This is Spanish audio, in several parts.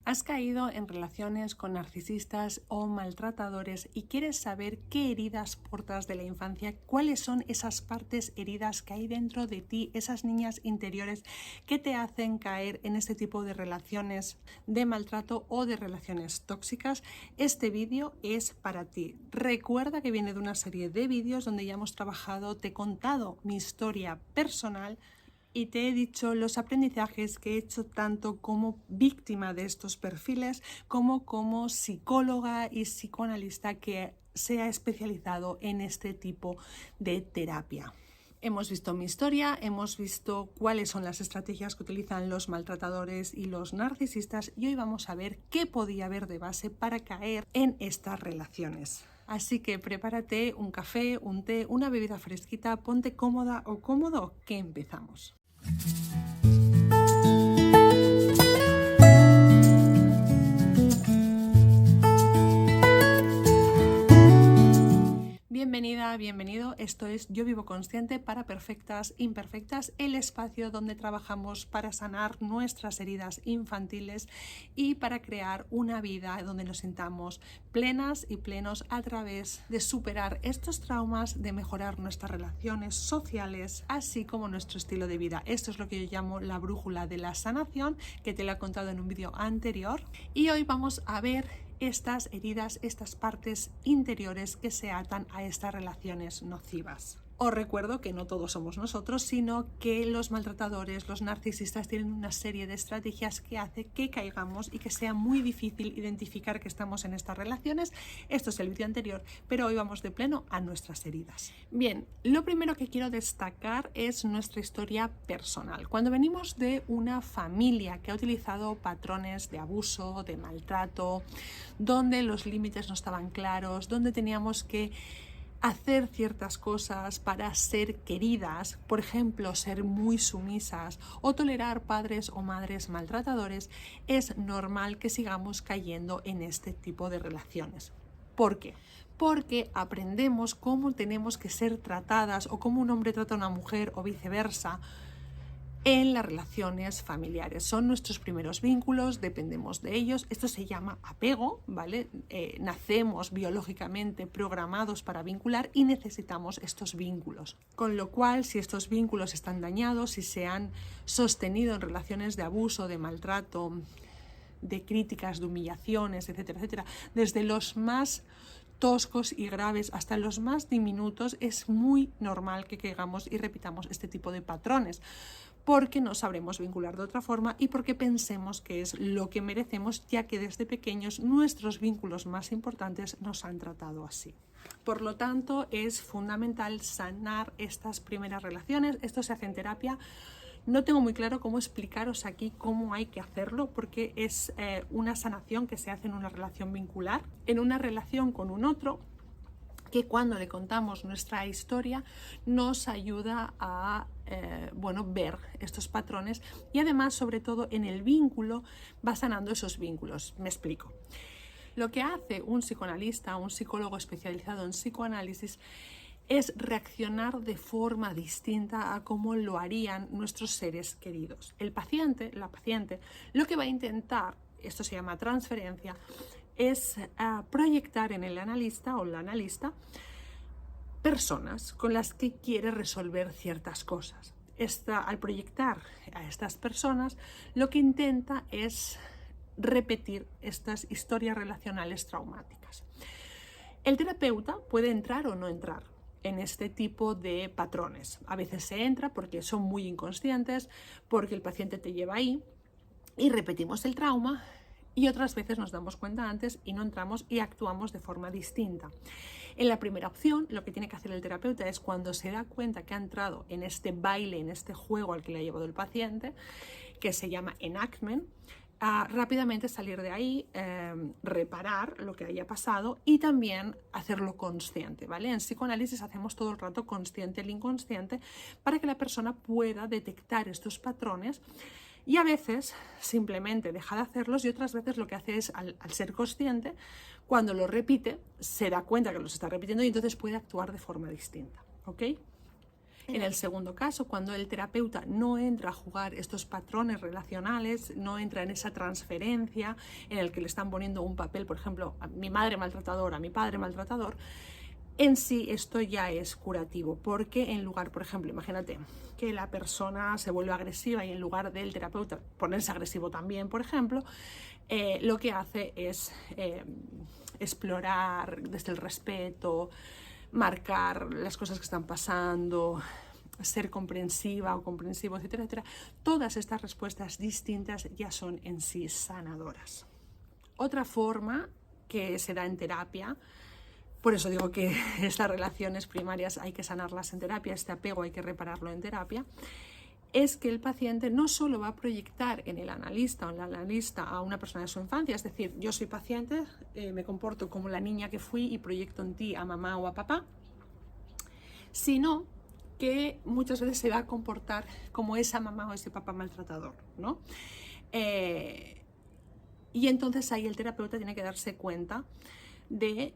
¿Has caído en relaciones con narcisistas o maltratadores y quieres saber qué heridas portas de la infancia? ¿Cuáles son esas partes heridas que hay dentro de ti, esas niñas interiores que te hacen caer en este tipo de relaciones de maltrato o de relaciones tóxicas? Este vídeo es para ti. Recuerda que viene de una serie de vídeos donde ya hemos trabajado, te he contado mi historia personal y te he dicho los aprendizajes que he hecho tanto como víctima de estos perfiles como psicóloga y psicoanalista que se ha especializado en este tipo de terapia. Hemos visto mi historia, hemos visto cuáles son las estrategias que utilizan los maltratadores y los narcisistas y hoy vamos a ver qué podía haber de base para caer en estas relaciones. Así que prepárate un café, un té, una bebida fresquita, ponte cómoda o cómodo, que empezamos. Bienvenida, bienvenido. Esto es Yo Vivo Consciente para Perfectas Imperfectas, el espacio donde trabajamos para sanar nuestras heridas infantiles y para crear una vida donde nos sintamos plenas y plenos a través de superar estos traumas, de mejorar nuestras relaciones sociales, así como nuestro estilo de vida. Esto es lo que yo llamo la brújula de la sanación, que te lo he contado en un vídeo anterior. Y hoy vamos a ver estas heridas, estas partes interiores que se atan a estas relaciones nocivas. Os recuerdo que no todos somos nosotros, sino que los maltratadores, los narcisistas tienen una serie de estrategias que hace que caigamos y que sea muy difícil identificar que estamos en estas relaciones. Esto es el vídeo anterior, pero hoy vamos de pleno a nuestras heridas. Bien, lo primero que quiero destacar es nuestra historia personal. Cuando venimos de una familia que ha utilizado patrones de abuso, de maltrato, donde los límites no estaban claros, donde teníamos que hacer ciertas cosas para ser queridas, por ejemplo, ser muy sumisas o tolerar padres o madres maltratadores, es normal que sigamos cayendo en este tipo de relaciones. ¿Por qué? Porque aprendemos cómo tenemos que ser tratadas o cómo un hombre trata a una mujer o viceversa en las relaciones familiares. Son nuestros primeros vínculos, dependemos de ellos. Esto se llama apego, ¿vale? Nacemos biológicamente programados para vincular y necesitamos estos vínculos. Con lo cual, si estos vínculos están dañados, si se han sostenido en relaciones de abuso, de maltrato, de críticas, de humillaciones, etcétera, etcétera, desde los más toscos y graves hasta los más diminutos, es muy normal que caigamos y repitamos este tipo de patrones, porque no sabremos vincular de otra forma y porque pensemos que es lo que merecemos, ya que desde pequeños nuestros vínculos más importantes nos han tratado así. Por lo tanto, es fundamental sanar estas primeras relaciones. Esto se hace en terapia. No tengo muy claro cómo explicaros aquí cómo hay que hacerlo, porque es una sanación que se hace en una relación vincular, en una relación con un otro, que cuando le contamos nuestra historia nos ayuda a ver estos patrones y además, sobre todo en el vínculo, va sanando esos vínculos. Me explico. Lo que hace un psicoanalista, un psicólogo especializado en psicoanálisis, es reaccionar de forma distinta a cómo lo harían nuestros seres queridos. El paciente, la paciente, lo que va a intentar, esto se llama transferencia, es proyectar en el analista o la analista personas con las que quiere resolver ciertas cosas. Al proyectar a estas personas, lo que intenta es repetir estas historias relacionales traumáticas. El terapeuta puede entrar o no entrar en este tipo de patrones. A veces se entra porque son muy inconscientes, porque el paciente te lleva ahí y repetimos el trauma, y otras veces nos damos cuenta antes y no entramos y actuamos de forma distinta. En la primera opción, lo que tiene que hacer el terapeuta es, cuando se da cuenta que ha entrado en este baile, en este juego al que le ha llevado el paciente, que se llama enactment, rápidamente salir de ahí, reparar lo que haya pasado y también hacerlo consciente, ¿vale? En psicoanálisis hacemos todo el rato consciente el inconsciente para que la persona pueda detectar estos patrones, y a veces simplemente deja de hacerlos, y otras veces lo que hace es, al ser consciente, cuando lo repite, se da cuenta que los está repitiendo y entonces puede actuar de forma distinta, ¿ok? En el segundo caso, cuando el terapeuta no entra a jugar estos patrones relacionales, no entra en esa transferencia en el que le están poniendo un papel, por ejemplo, a mi madre maltratadora, a mi padre maltratador, en sí esto ya es curativo, porque en lugar, por ejemplo, imagínate que la persona se vuelve agresiva y en lugar del terapeuta ponerse agresivo también, por ejemplo, lo que hace es explorar desde el respeto, marcar las cosas que están pasando, ser comprensiva o comprensivo, etcétera, etcétera. Todas estas respuestas distintas ya son en sí sanadoras. Otra forma que se da en terapia, por eso digo que estas relaciones primarias hay que sanarlas en terapia, este apego hay que repararlo en terapia, es que el paciente no solo va a proyectar en el analista o en la analista a una persona de su infancia, es decir, yo soy paciente, me comporto como la niña que fui y proyecto en ti a mamá o a papá, sino que muchas veces se va a comportar como esa mamá o ese papá maltratador, ¿no? Y entonces ahí el terapeuta tiene que darse cuenta de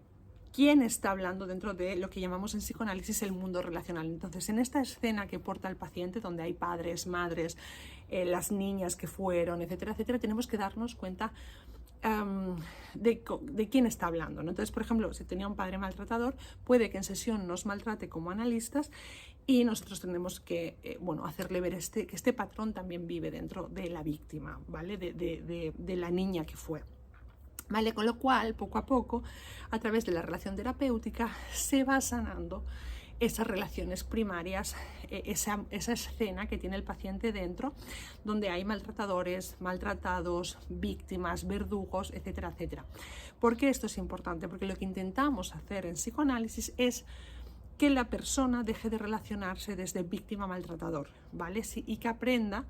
quién está hablando dentro de lo que llamamos en psicoanálisis el mundo relacional. Entonces, en esta escena que porta el paciente, donde hay padres, madres, las niñas que fueron, etcétera, etcétera, tenemos que darnos cuenta de quién está hablando, ¿no? Entonces, por ejemplo, si tenía un padre maltratador, puede que en sesión nos maltrate como analistas y nosotros tenemos que hacerle ver que este patrón también vive dentro de la víctima, ¿vale? De la niña que fue. ¿Vale? Con lo cual, poco a poco, a través de la relación terapéutica, se va sanando esas relaciones primarias, esa escena que tiene el paciente dentro, donde hay maltratadores, maltratados, víctimas, verdugos, etcétera, etcétera. ¿Por qué esto es importante? Porque lo que intentamos hacer en psicoanálisis es que la persona deje de relacionarse desde víctima a maltratador, ¿vale? Y que aprenda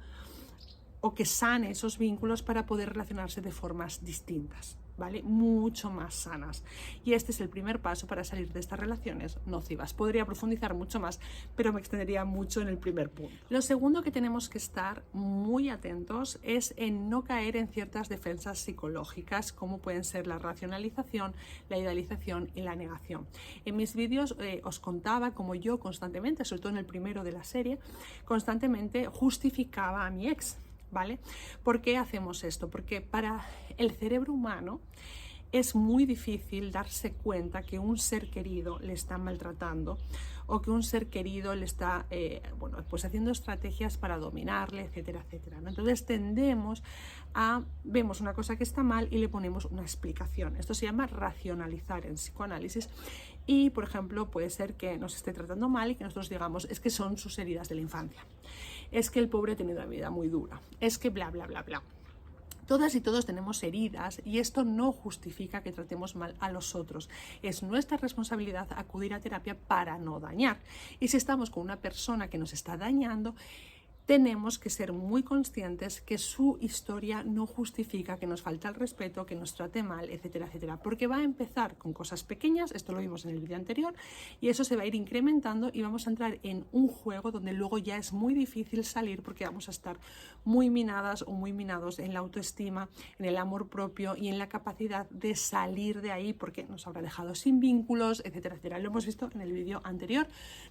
o que sane esos vínculos para poder relacionarse de formas distintas, ¿vale? Mucho más sanas. Y este es el primer paso para salir de estas relaciones nocivas. Podría profundizar mucho más, pero me extendería mucho en el primer punto. Lo segundo que tenemos que estar muy atentos es en no caer en ciertas defensas psicológicas, como pueden ser la racionalización, la idealización y la negación. En mis vídeos os contaba cómo yo constantemente, sobre todo en el primero de la serie, constantemente justificaba a mi ex, ¿vale? ¿Por qué hacemos esto? Porque para el cerebro humano es muy difícil darse cuenta que un ser querido le está maltratando o que un ser querido le está haciendo estrategias para dominarle, etcétera, etcétera, ¿no? Entonces vemos una cosa que está mal y le ponemos una explicación. Esto se llama racionalizar en psicoanálisis y, por ejemplo, puede ser que nos esté tratando mal y que nosotros digamos es que son sus heridas de la infancia, es que el pobre ha tenido una vida muy dura, es que bla, bla, bla, bla. Todas y todos tenemos heridas y esto no justifica que tratemos mal a los otros. Es nuestra responsabilidad acudir a terapia para no dañar. Y si estamos con una persona que nos está dañando, tenemos que ser muy conscientes que su historia no justifica que nos falta el respeto, que nos trate mal, etcétera, etcétera. Porque va a empezar con cosas pequeñas, esto lo vimos en el vídeo anterior, y eso se va a ir incrementando y vamos a entrar en un juego donde luego ya es muy difícil salir porque vamos a estar muy minadas o muy minados en la autoestima, en el amor propio y en la capacidad de salir de ahí porque nos habrá dejado sin vínculos, etcétera, etcétera. Lo hemos visto en el vídeo anterior,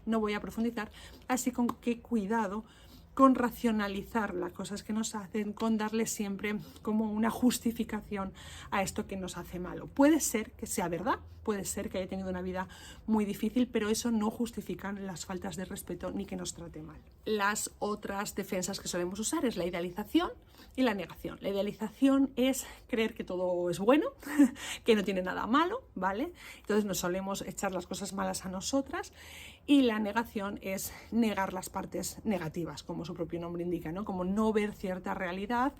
no voy a profundizar, así con que cuidado con racionalizar las cosas que nos hacen, con darle siempre como una justificación a esto que nos hace malo. Puede ser que sea verdad, puede ser que haya tenido una vida muy difícil, pero eso no justifica las faltas de respeto ni que nos trate mal. Las otras defensas que solemos usar es la idealización y la negación. La idealización es creer que todo es bueno, que no tiene nada malo, ¿vale? Entonces nos solemos echar las cosas malas a nosotras. Y la negación es negar las partes negativas, como su propio nombre indica, ¿no? Como no ver cierta realidad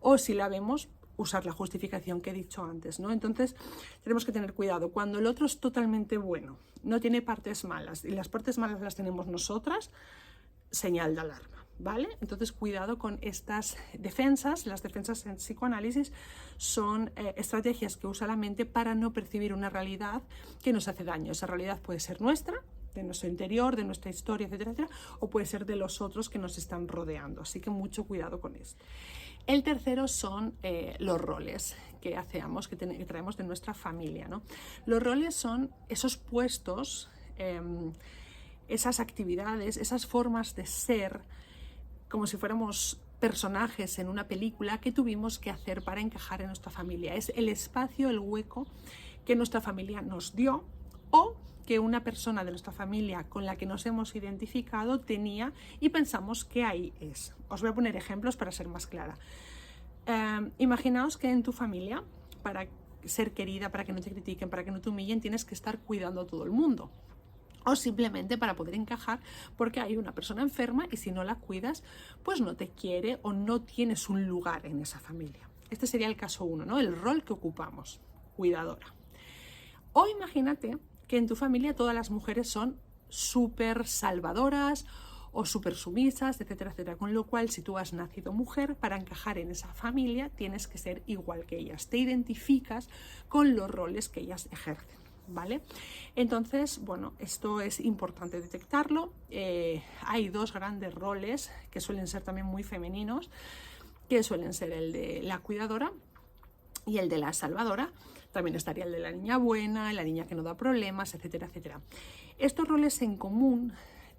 o si la vemos, usar la justificación que he dicho antes, ¿no? Entonces tenemos que tener cuidado. Cuando el otro es totalmente bueno, no tiene partes malas y las partes malas las tenemos nosotras, señal de alarma, ¿vale? Entonces cuidado con estas defensas. Las defensas en psicoanálisis son estrategias que usa la mente para no percibir una realidad que nos hace daño. Esa realidad puede ser nuestra, de nuestro interior, de nuestra historia, etcétera, etcétera, o puede ser de los otros que nos están rodeando. Así que mucho cuidado con esto. El tercero son los roles que hacemos, que traemos de nuestra familia, ¿no? Los roles son esos puestos esas actividades, esas formas de ser, como si fuéramos personajes en una película que tuvimos que hacer para encajar en nuestra familia. Es el espacio, el hueco que nuestra familia nos dio o que una persona de nuestra familia con la que nos hemos identificado tenía y pensamos que ahí es. Os voy a poner ejemplos para ser más clara. Imaginaos que en tu familia, para ser querida, para que no te critiquen, para que no te humillen, tienes que estar cuidando a todo el mundo. O simplemente para poder encajar porque hay una persona enferma y si no la cuidas, pues no te quiere o no tienes un lugar en esa familia. Este sería el caso 1, ¿no? El rol que ocupamos, cuidadora. O imagínate que en tu familia todas las mujeres son súper salvadoras o súper sumisas, etcétera, etcétera. Con lo cual, si tú has nacido mujer, para encajar en esa familia tienes que ser igual que ellas. Te identificas con los roles que ellas ejercen, ¿vale? Entonces, bueno, esto es importante detectarlo. Hay 2 grandes roles que suelen ser también muy femeninos, que suelen ser el de la cuidadora y el de la salvadora. También estaría el de la niña buena, la niña que no da problemas, etcétera, etcétera. Estos roles en común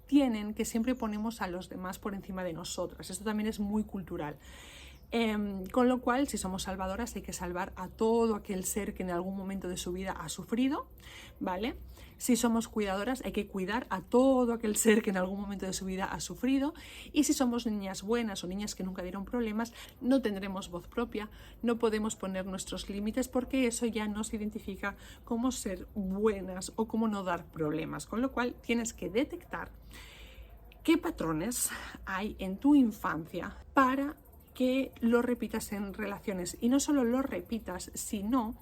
tienen que siempre ponemos a los demás por encima de nosotras. Esto también es muy cultural. Con lo cual, si somos salvadoras, hay que salvar a todo aquel ser que en algún momento de su vida ha sufrido, ¿vale? Si somos cuidadoras, hay que cuidar a todo aquel ser que en algún momento de su vida ha sufrido. Y si somos niñas buenas o niñas que nunca dieron problemas, no tendremos voz propia, no podemos poner nuestros límites porque eso ya nos identifica como ser buenas o como no dar problemas. Con lo cual, tienes que detectar qué patrones hay en tu infancia para que lo repitas en relaciones y no solo lo repitas, sino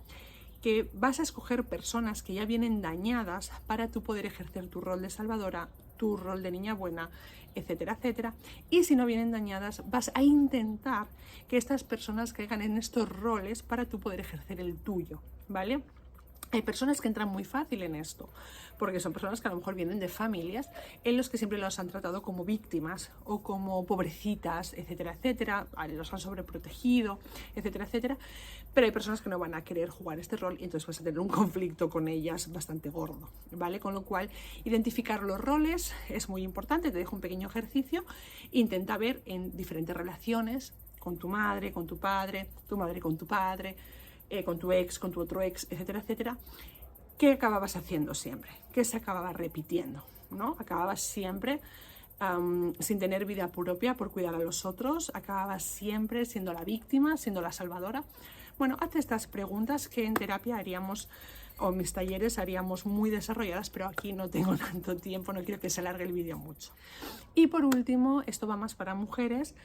que vas a escoger personas que ya vienen dañadas para tú poder ejercer tu rol de salvadora, tu rol de niña buena, etcétera, etcétera. Y si no vienen dañadas, vas a intentar que estas personas caigan en estos roles para tú poder ejercer el tuyo, ¿vale? Hay personas que entran muy fácil en esto, porque son personas que a lo mejor vienen de familias en los que siempre los han tratado como víctimas o como pobrecitas, etcétera, etcétera, los han sobreprotegido, etcétera, etcétera, pero hay personas que no van a querer jugar este rol y entonces vas a tener un conflicto con ellas bastante gordo, ¿vale? Con lo cual, identificar los roles es muy importante. Te dejo un pequeño ejercicio, intenta ver en diferentes relaciones, con tu madre, con tu padre, tu madre con tu padre, con tu ex, con tu otro ex, etcétera, etcétera, ¿qué acababas haciendo siempre? ¿Qué se acababa repitiendo? ¿No? Acababas siempre sin tener vida propia por cuidar a los otros, acababas siempre siendo la víctima, siendo la salvadora. Bueno, haz estas preguntas que en terapia haríamos, o en mis talleres haríamos muy desarrolladas, pero aquí no tengo tanto tiempo, no quiero que se alargue el vídeo mucho. Y por último, esto va más para mujeres,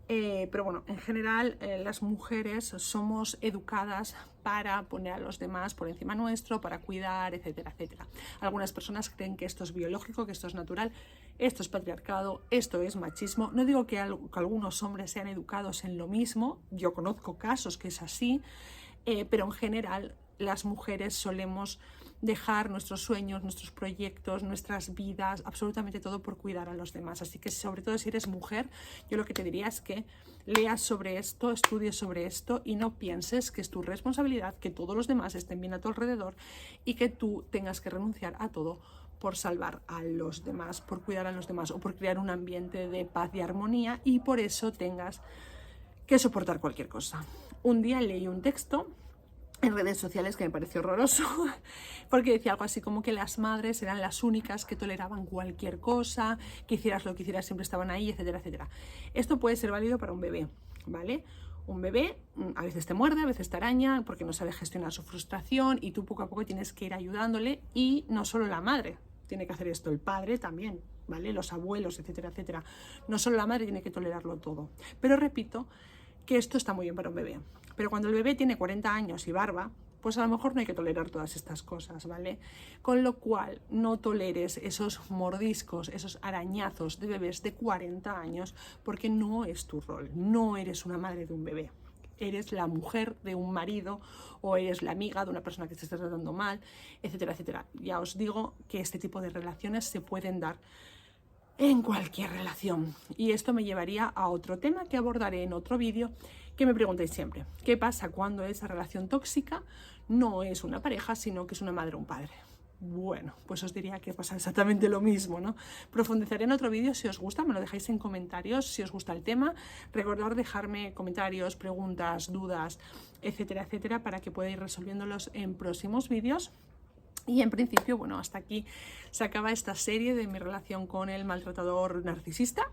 pero bueno, en general las mujeres somos educadas para poner a los demás por encima nuestro, para cuidar, etcétera, etcétera. Algunas personas creen que esto es biológico, que esto es natural, esto es patriarcado, esto es machismo. No digo que algunos hombres sean educados en lo mismo, yo conozco casos que es así, pero en general las mujeres solemos dejar nuestros sueños, nuestros proyectos, nuestras vidas, absolutamente todo por cuidar a los demás. Así que sobre todo si eres mujer, yo lo que te diría es que leas sobre esto, estudies sobre esto y no pienses que es tu responsabilidad que todos los demás estén bien a tu alrededor y que tú tengas que renunciar a todo por salvar a los demás, por cuidar a los demás o por crear un ambiente de paz y armonía y por eso tengas que soportar cualquier cosa. Un día leí un texto en redes sociales que me pareció horroroso, porque decía algo así como que las madres eran las únicas que toleraban cualquier cosa, que hicieras lo que hicieras siempre estaban ahí, etcétera, etcétera. Esto puede ser válido para un bebé, ¿vale? Un bebé a veces te muerde, a veces te araña, porque no sabe gestionar su frustración y tú poco a poco tienes que ir ayudándole y no solo la madre tiene que hacer esto, el padre también, ¿vale? Los abuelos, etcétera, etcétera. No solo la madre tiene que tolerarlo todo. Pero repito que esto está muy bien para un bebé. Pero cuando el bebé tiene 40 años y barba, pues a lo mejor no hay que tolerar todas estas cosas, ¿vale? Con lo cual, no toleres esos mordiscos, esos arañazos de bebés de 40 años, porque no es tu rol, no eres una madre de un bebé. Eres la mujer de un marido o eres la amiga de una persona que te está tratando mal, etcétera, etcétera. Ya os digo que este tipo de relaciones se pueden dar en cualquier relación. Y esto me llevaría a otro tema que abordaré en otro vídeo, que me preguntéis siempre. ¿Qué pasa cuando esa relación tóxica no es una pareja, sino que es una madre o un padre? bueno, pues os diría que pasa exactamente lo mismo, ¿no? Profundizaré en otro vídeo. Si os gusta, me lo dejáis en comentarios, si os gusta el tema. Recordad dejarme comentarios, preguntas, dudas, etcétera, etcétera, para que pueda ir resolviéndolos en próximos vídeos. Y en principio, bueno, hasta aquí se acaba esta serie de mi relación con el maltratador narcisista.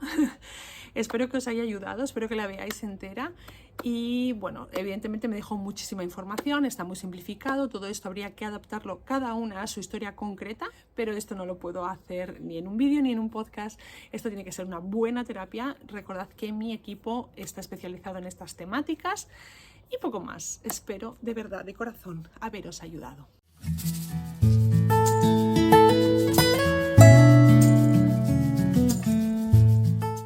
Espero que os haya ayudado, espero que la veáis entera. Y bueno, evidentemente me dejó muchísima información, está muy simplificado, todo esto habría que adaptarlo cada una a su historia concreta, pero esto no lo puedo hacer ni en un vídeo ni en un podcast. Esto tiene que ser una buena terapia. Recordad que mi equipo está especializado en estas temáticas y poco más. Espero de verdad, de corazón, haberos ayudado.